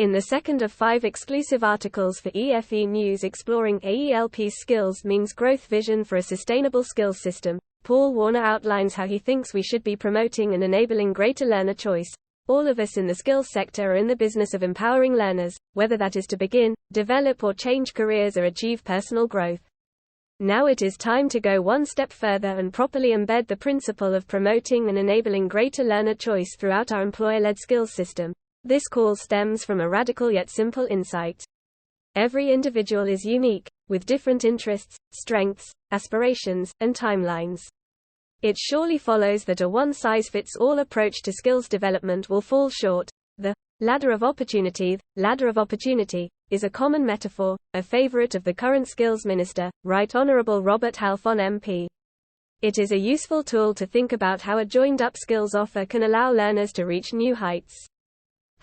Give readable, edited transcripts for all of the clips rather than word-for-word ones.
In the second of 5 exclusive articles for EFE News exploring AELP's skills means growth vision for a sustainable skills system, Paul Warner outlines how he thinks we should be promoting and enabling greater learner choice. All of us in the skills sector are in the business of empowering learners, whether that is to begin, develop or change careers or achieve personal growth. Now it is time to go one step further and properly embed the principle of promoting and enabling greater learner choice throughout our employer-led skills system. This call stems from a radical yet simple insight. Every individual is unique, with different interests, strengths, aspirations, and timelines. It surely follows that a one-size-fits-all approach to skills development will fall short. The ladder of opportunity is a common metaphor, a favorite of the current skills minister, Right Honourable Robert Halfon MP. It is a useful tool to think about how a joined-up skills offer can allow learners to reach new heights.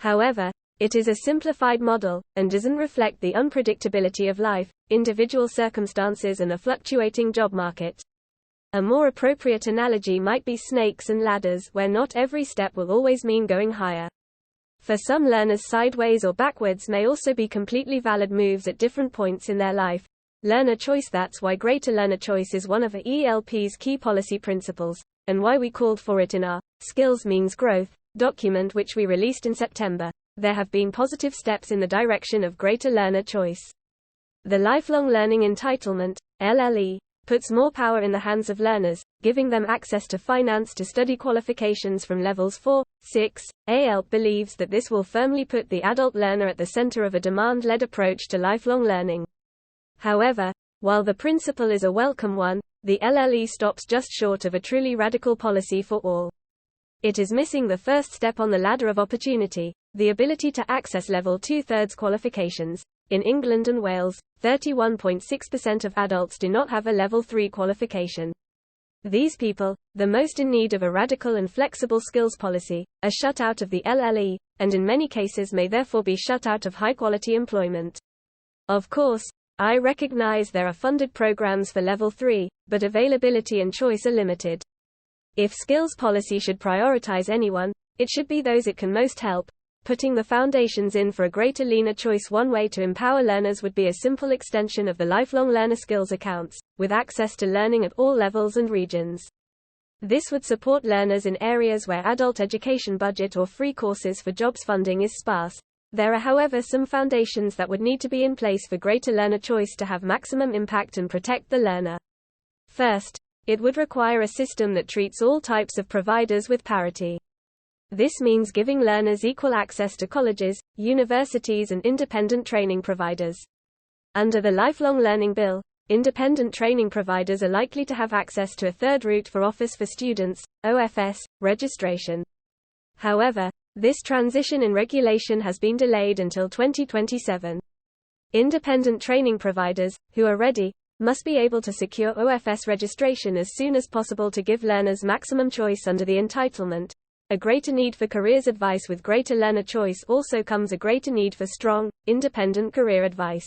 However, it is a simplified model, and doesn't reflect the unpredictability of life, individual circumstances and a fluctuating job market. A more appropriate analogy might be snakes and ladders, where not every step will always mean going higher. For some learners, sideways or backwards may also be completely valid moves at different points in their life. Learner choice. That's why greater learner choice is one of AELP's key policy principles, and why we called for it in our Skills Means Growth document, which we released in September. There have been positive steps in the direction of greater learner choice. The Lifelong Learning Entitlement, LLE, puts more power in the hands of learners, giving them access to finance to study qualifications from levels 4, 6. AELP believes that this will firmly put the adult learner at the center of a demand-led approach to lifelong learning. However, while the principle is a welcome one, the LLE stops just short of a truly radical policy for all. It is missing the first step on the ladder of opportunity, the ability to access level 2/3 qualifications. In England and Wales, 31.6% of adults do not have a level 3 qualification. These people, the most in need of a radical and flexible skills policy, are shut out of the LLE, and in many cases may therefore be shut out of high-quality employment. Of course, I recognize there are funded programs for level 3, but availability and choice are limited. If skills policy should prioritize anyone, it should be those it can most help. Putting the foundations in for a greater learner choice. One way to empower learners would be a simple extension of the lifelong learner skills accounts, with access to learning at all levels and regions. This would support learners in areas where adult education budget or free courses for jobs funding is sparse. There are, however, some foundations that would need to be in place for greater learner choice to have maximum impact and protect the learner. First, it would require a system that treats all types of providers with parity. This means giving learners equal access to colleges, universities and independent training providers. Under the Lifelong Learning Bill, independent training providers are likely to have access to a third route for Office for Students, OFS, registration. However, this transition in regulation has been delayed until 2027. Independent training providers, who are ready, must be able to secure OFS registration as soon as possible to give learners maximum choice under the entitlement. A greater need for careers advice. With greater learner choice also comes a greater need for strong, independent career advice.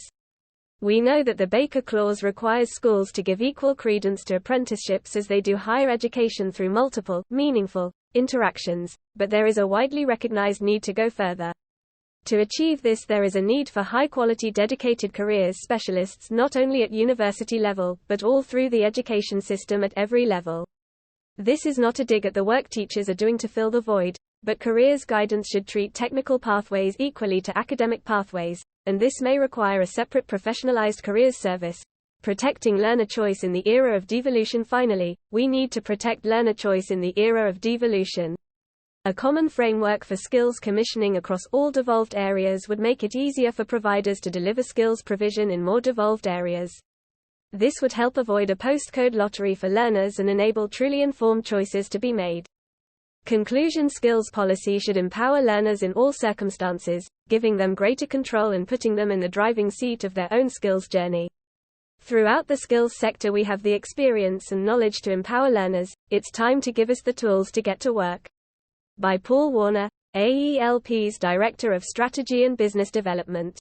We know that the Baker Clause requires schools to give equal credence to apprenticeships as they do higher education through multiple, meaningful, interactions, but there is a widely recognized need to go further. To achieve this, there is a need for high-quality dedicated careers specialists not only at university level, but all through the education system at every level. This is not a dig at the work teachers are doing to fill the void, but careers guidance should treat technical pathways equally to academic pathways, and this may require a separate professionalized careers service. Protecting learner choice in the era of devolution. Finally, we need to protect learner choice in the era of devolution. A common framework for skills commissioning across all devolved areas would make it easier for providers to deliver skills provision in more devolved areas. This would help avoid a postcode lottery for learners and enable truly informed choices to be made. Conclusion: skills policy should empower learners in all circumstances, giving them greater control and putting them in the driving seat of their own skills journey. Throughout the skills sector we have the experience and knowledge to empower learners. It's time to give us the tools to get to work. By Paul Warner, AELP's Director of Strategy and Business Development.